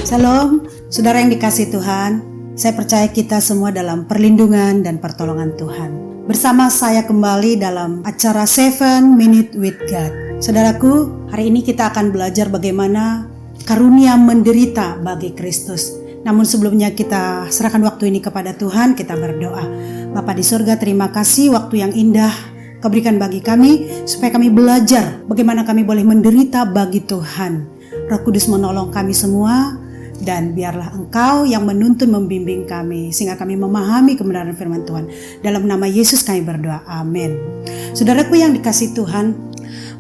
Shalom, saudara yang dikasihi Tuhan. Saya percaya kita semua dalam perlindungan dan pertolongan Tuhan. Bersama saya kembali dalam acara 7 Minute with God. Saudaraku, hari ini kita akan belajar bagaimana karunia menderita bagi Kristus. Namun sebelumnya kita serahkan waktu ini kepada Tuhan, kita berdoa. Bapa di surga, terima kasih waktu yang indah Kau berikan bagi kami, supaya kami belajar bagaimana kami boleh menderita bagi Tuhan. Roh Kudus menolong kami semua, dan biarlah Engkau yang menuntun membimbing kami, sehingga kami memahami kebenaran firman Tuhan. Dalam nama Yesus kami berdoa, amin. Saudaraku yang dikasihi Tuhan,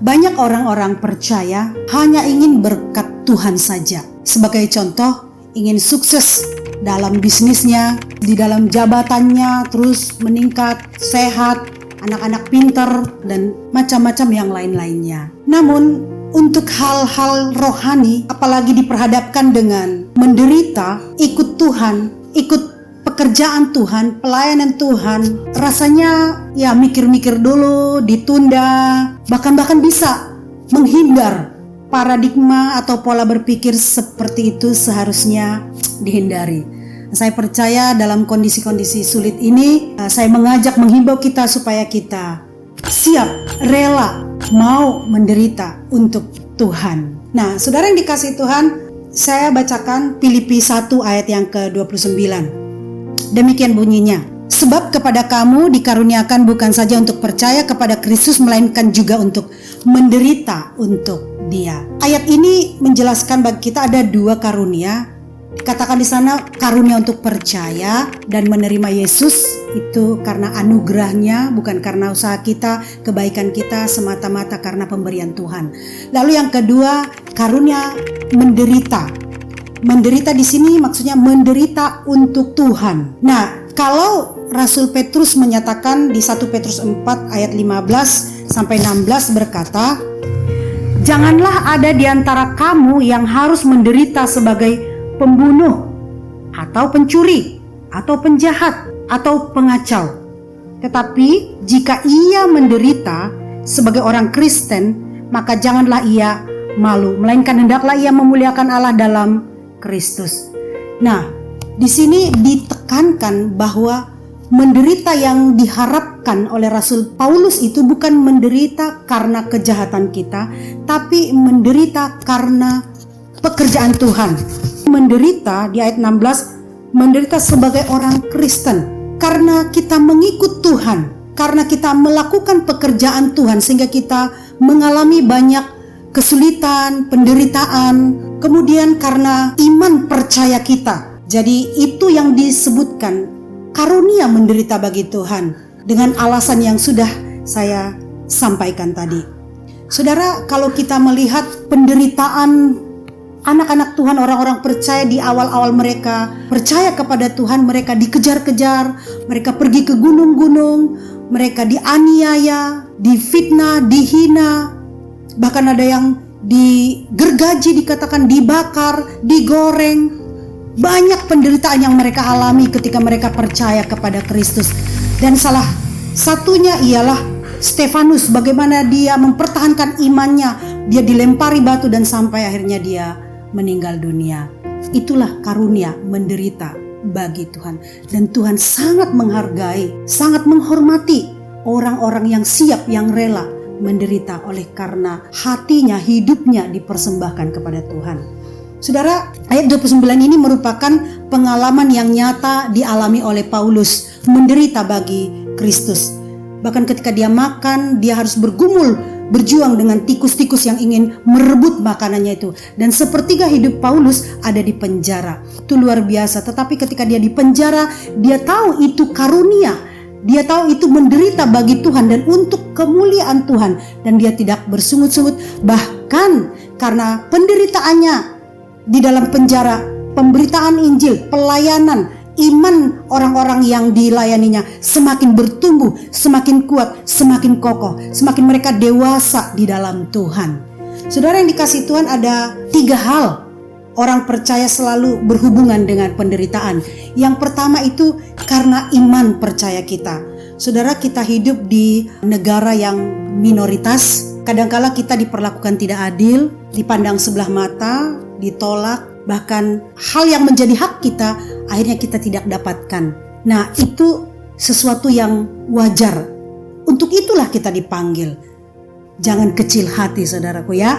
banyak orang-orang percaya hanya ingin berkat Tuhan saja. Sebagai contoh, ingin sukses dalam bisnisnya, di dalam jabatannya, terus meningkat, sehat, anak-anak pintar, dan macam-macam yang lain-lainnya. Namun, untuk hal-hal rohani, apalagi diperhadapkan dengan menderita, ikut Tuhan, ikut pekerjaan Tuhan, pelayanan Tuhan, rasanya ya mikir-mikir dulu, ditunda, bahkan bisa menghindar. Paradigma atau pola berpikir seperti itu seharusnya dihindari. Saya percaya dalam kondisi-kondisi sulit ini, saya menghimbau kita supaya kita siap, rela, mau menderita untuk Tuhan. Nah, saudara yang dikasihi Tuhan, saya bacakan Filipi 1 ayat yang ke-29. Demikian bunyinya. Sebab kepada kamu dikaruniakan bukan saja untuk percaya kepada Kristus, melainkan juga untuk menderita untuk Dia. Ayat ini menjelaskan bagi kita ada dua karunia. Katakan di sana karunia untuk percaya dan menerima Yesus itu karena anugerahnya, bukan karena usaha kita, kebaikan kita, semata-mata karena pemberian Tuhan. Lalu yang kedua, karunia menderita. Menderita di sini maksudnya menderita untuk Tuhan. Nah, kalau Rasul Petrus menyatakan di 1 Petrus 4 ayat 15 sampai 16 berkata, "Janganlah ada di antara kamu yang harus menderita sebagai pembunuh, atau pencuri, atau penjahat, atau pengacau. Tetapi jika ia menderita sebagai orang Kristen, maka janganlah ia malu, melainkan hendaklah ia memuliakan Allah dalam Kristus." Nah, di sini ditekankan bahwa menderita yang diharapkan oleh Rasul Paulus itu bukan menderita karena kejahatan kita, tapi menderita karena pekerjaan Tuhan. Menderita di ayat 16, menderita sebagai orang Kristen karena kita mengikut Tuhan, karena kita melakukan pekerjaan Tuhan, sehingga kita mengalami banyak kesulitan, penderitaan, kemudian karena iman percaya kita. Jadi itu yang disebutkan karunia menderita bagi Tuhan dengan alasan yang sudah saya sampaikan tadi. Saudara, kalau kita melihat penderitaan anak-anak Tuhan, orang-orang percaya di awal-awal mereka percaya kepada Tuhan, mereka dikejar-kejar, mereka pergi ke gunung-gunung, mereka dianiaya, difitnah, dihina, bahkan ada yang digergaji, dikatakan dibakar, digoreng. Banyak penderitaan yang mereka alami ketika mereka percaya kepada Kristus. Dan salah satunya ialah Stefanus, bagaimana dia mempertahankan imannya. Dia dilempari batu dan sampai akhirnya dia meninggal dunia. Itulah karunia menderita bagi Tuhan. Dan Tuhan sangat menghargai, sangat menghormati orang-orang yang siap, yang rela menderita oleh karena hatinya, hidupnya dipersembahkan kepada Tuhan. Saudara, ayat 29 ini merupakan pengalaman yang nyata dialami oleh Paulus, menderita bagi Kristus. Bahkan ketika dia makan, dia harus bergumul, berjuang dengan tikus-tikus yang ingin merebut makanannya itu. Dan sepertiga hidup Paulus ada di penjara. Itu luar biasa. Tetapi ketika dia di penjara, dia tahu itu karunia. Dia tahu itu menderita bagi Tuhan dan untuk kemuliaan Tuhan. Dan dia tidak bersungut-sungut. Bahkan karena penderitaannya di dalam penjara, pemberitaan Injil, pelayanan, iman orang-orang yang dilayaninya semakin bertumbuh, semakin kuat, semakin kokoh, semakin mereka dewasa di dalam Tuhan. Saudara yang dikasihi Tuhan, ada 3 hal orang percaya selalu berhubungan dengan penderitaan. Yang pertama itu karena iman percaya kita. Saudara, kita hidup di negara yang minoritas. Kadangkala kita diperlakukan tidak adil, dipandang sebelah mata, ditolak, bahkan hal yang menjadi hak kita akhirnya kita tidak dapatkan. Nah, itu sesuatu yang wajar. Untuk itulah kita dipanggil. Jangan kecil hati, saudaraku ya.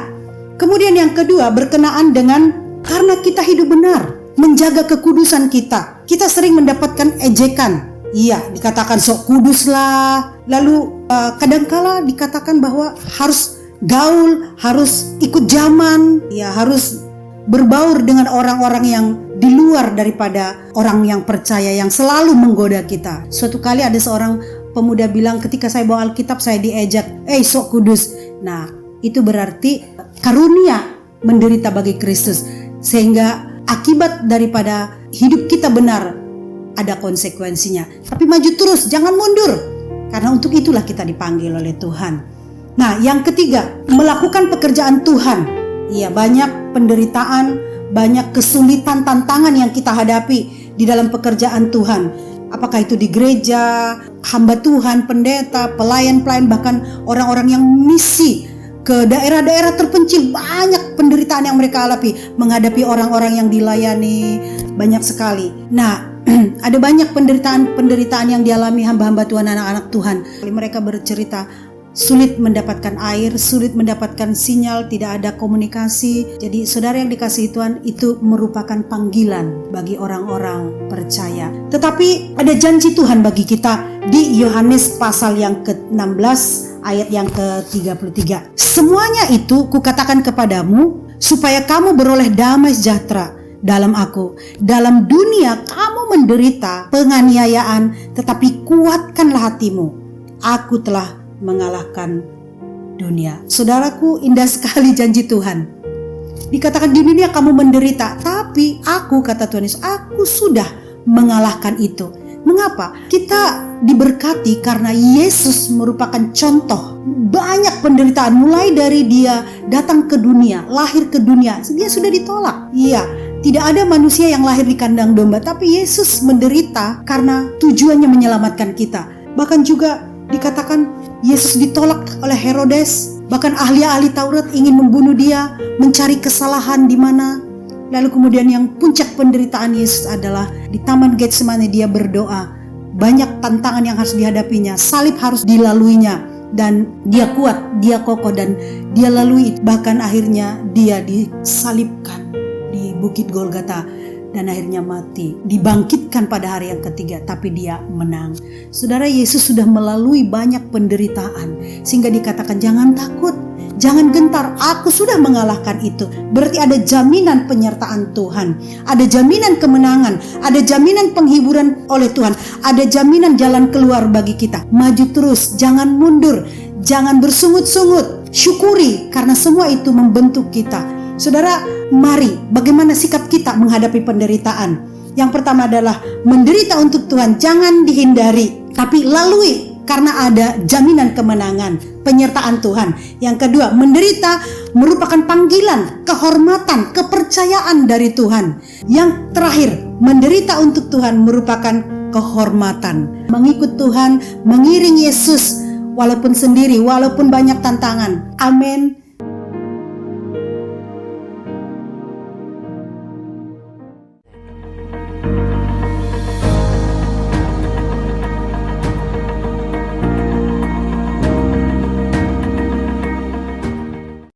Kemudian yang kedua, berkenaan dengan karena kita hidup benar, menjaga kekudusan kita. Kita sering mendapatkan ejekan. Iya, dikatakan sok kudus lah. Lalu kadangkala dikatakan bahwa harus gaul, harus ikut zaman, ya harus berbaur dengan orang-orang yang di luar daripada orang yang percaya yang selalu menggoda kita. Suatu kali ada seorang pemuda bilang, ketika saya bawa Alkitab saya diejek, sok kudus. Nah, itu berarti karunia menderita bagi Kristus, sehingga akibat daripada hidup kita benar ada konsekuensinya. Tapi maju terus, jangan mundur, karena untuk itulah kita dipanggil oleh Tuhan. Nah, yang ketiga, melakukan pekerjaan Tuhan. Iya, banyak penderitaan, banyak kesulitan, tantangan yang kita hadapi di dalam pekerjaan Tuhan. Apakah itu di gereja, hamba Tuhan, pendeta, pelayan-pelayan, bahkan orang-orang yang misi ke daerah-daerah terpencil, banyak penderitaan yang mereka alami, menghadapi orang-orang yang dilayani, banyak sekali. Nah, ada banyak penderitaan yang dialami hamba-hamba Tuhan, anak-anak Tuhan. Mereka bercerita sulit mendapatkan air, sulit mendapatkan sinyal, tidak ada komunikasi. Jadi saudara yang dikasihi Tuhan, itu merupakan panggilan bagi orang-orang percaya. Tetapi ada janji Tuhan bagi kita di Yohanes pasal yang ke-16 ayat yang ke-33. Semuanya itu kukatakan kepadamu supaya kamu beroleh damai sejahtera dalam aku. Dalam dunia kamu menderita penganiayaan, tetapi kuatkanlah hatimu. Aku telah mengalahkan dunia. Saudaraku, indah sekali janji Tuhan. Dikatakan di dunia kamu menderita, tapi aku, kata Tuhan Yesus, aku sudah mengalahkan itu. Mengapa? Kita diberkati karena Yesus merupakan contoh. Banyak penderitaan, mulai dari dia datang ke dunia, lahir ke dunia, dia sudah ditolak. Iya, tidak ada manusia yang lahir di kandang domba, tapi Yesus menderita karena tujuannya menyelamatkan kita. Bahkan juga dikatakan Yesus ditolak oleh Herodes, bahkan ahli-ahli Taurat ingin membunuh dia, mencari kesalahan di mana. Lalu kemudian yang puncak penderitaan Yesus adalah di Taman Getsemani dia berdoa. Banyak tantangan yang harus dihadapinya, salib harus dilaluinya, dan dia kuat, dia kokoh, dan dia lalui. Bahkan akhirnya dia disalibkan di Bukit Golgota dan akhirnya mati, dibangkitkan pada hari yang ketiga, tapi dia menang. Saudara, Yesus sudah melalui banyak penderitaan sehingga dikatakan jangan takut, jangan gentar, aku sudah mengalahkan itu. Berarti ada jaminan penyertaan Tuhan, ada jaminan kemenangan, ada jaminan penghiburan oleh Tuhan, ada jaminan jalan keluar bagi kita. Maju terus, jangan mundur, jangan bersungut-sungut, syukuri karena semua itu membentuk kita. Saudara, mari bagaimana sikap kita menghadapi penderitaan. Yang pertama adalah menderita untuk Tuhan, jangan dihindari, tapi lalui karena ada jaminan kemenangan, penyertaan Tuhan. Yang kedua, menderita merupakan panggilan, kehormatan, kepercayaan dari Tuhan. Yang terakhir, menderita untuk Tuhan merupakan kehormatan. Mengikut Tuhan, mengiring Yesus, walaupun sendiri, walaupun banyak tantangan. Amin.